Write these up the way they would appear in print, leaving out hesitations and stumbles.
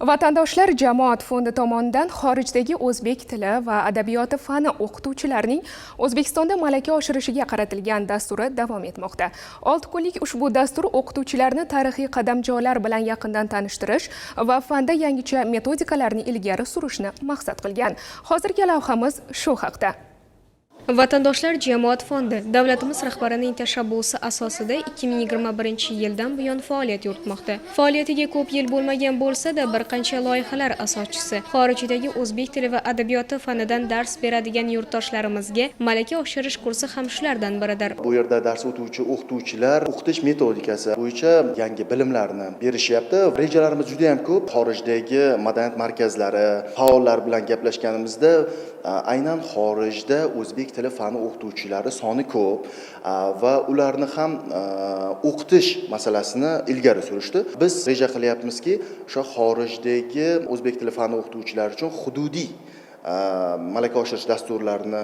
Vatandoshlar jamoat fondi tomonidan xorijdagi o'zbek tili va adabiyoti fani o'qituvchilarining O'zbekistonda malaka oshirishiga qaratilgan dasturi davom etmoqda. 6 kunlik ushbu dastur o'qituvchilarni tarixiy qadamjolar bilan yaqindan tanishtirish va fanda yangicha metodikalarni ilgari surishni maqsad qilgan. Hozirgi lavhamiz shu haqda. Vatandoshlar jamoat fondi davlatimiz rahbarining tashabbusi asosida 2021-yildan buyon faoliyat yuritmoqda. Faoliyatiga ko'p yil bo'lmagan bo'lsa-da, bir qancha loyihalar asoschisi, xorijdagi o'zbek tili va adabiyoti fanidan dars beradigan yurtdoshlarimizga malaka oshirish kursi ham shulardan biridir. Bu yerda dars o'tuvchi o'qituvchilar o'qitish metodikasi bo'yicha yangi bilimlarni berishyapti. Rejalarimiz juda ham ko'p. Xorijdagi madaniyat markazlari, faollar bilan gaplashganimizda aynan xorijda o'zbek tili fani o'qituvchilari soni ko'p va ularni ham o'qitish masalasini ilgari surishdi. Biz reja qilyapmizki, o'sha xorijdagi o'zbek tili fani o'qituvchilari uchun hududiy malaka oshirish dasturlarini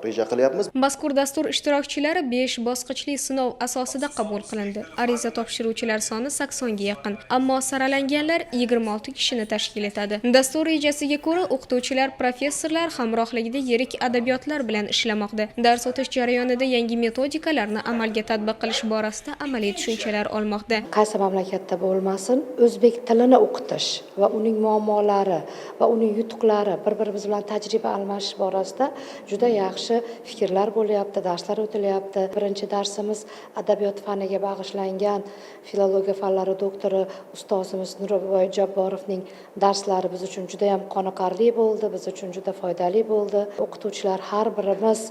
reja qilyapmiz. Mazkur dastur ishtirokchilari 5 bosqichli sinov asosida qabul qilindi. Ariza topshiruvchilar soni 80 ga yaqin, ammo saralanganlar 26 kishini tashkil etadi. Dastur rejasiga ko'ra, o'qituvchilar professorlar hamrohligida yirik adabiyotlar bilan ishlamoqda. Dars o'tish jarayonida yangi metodikalarni amalga tatbiq qilish borasida amaliy tushunchalar olmoqda. Qaysi mamlakatda bo'lmasin, o'zbek tilini o'qitish va uning muammolari va uning yutuqlari bir-birimiz bilan tajriba almashish borasida juda yaxshi fikrlar bo'lyapti, darslar o'tilyapti. Birinchi darsimiz adabiyot faniga bag'ishlangan filologiya fanlari doktori ustozimiz Nurboy Jabborovning darslari biz uchun juda ham qoniqarli bo'ldi, biz uchun juda foydali bo'ldi. O'qituvchilar har birimiz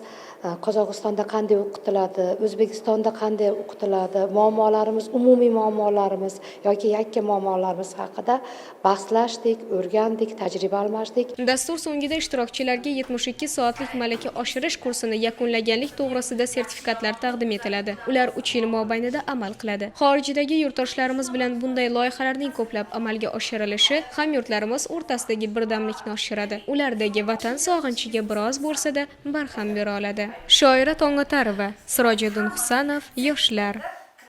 Qozog'istonda qanday o'qitiladi, O'zbekistonda qanday o'qitiladi, muammolarimiz, umumiy muammolarimiz yoki yakka muammolarimiz haqida bahslashdik, o'rgandik, tajriba almashdik. Dastur so'ngida ishtirokchilarga 72 soatlik malaka oshirish kursini yakunlaganlik to'g'risida sertifikatlar taqdim etiladi. Ular 3 yil mobaynida amal qiladi. Xorijdagi yurtdoshlarimiz bilan bunday loyihalarning ko'plab amalga oshirilishi hamyurtlarimiz o'rtasidagi birdamlikni oshiradi. Ulardagi vatan sog'inchiga biroz bo'lsa-da barham bera oladi. Shoira Tong'otarova, Sirojiddin Husanov, Yoshlar.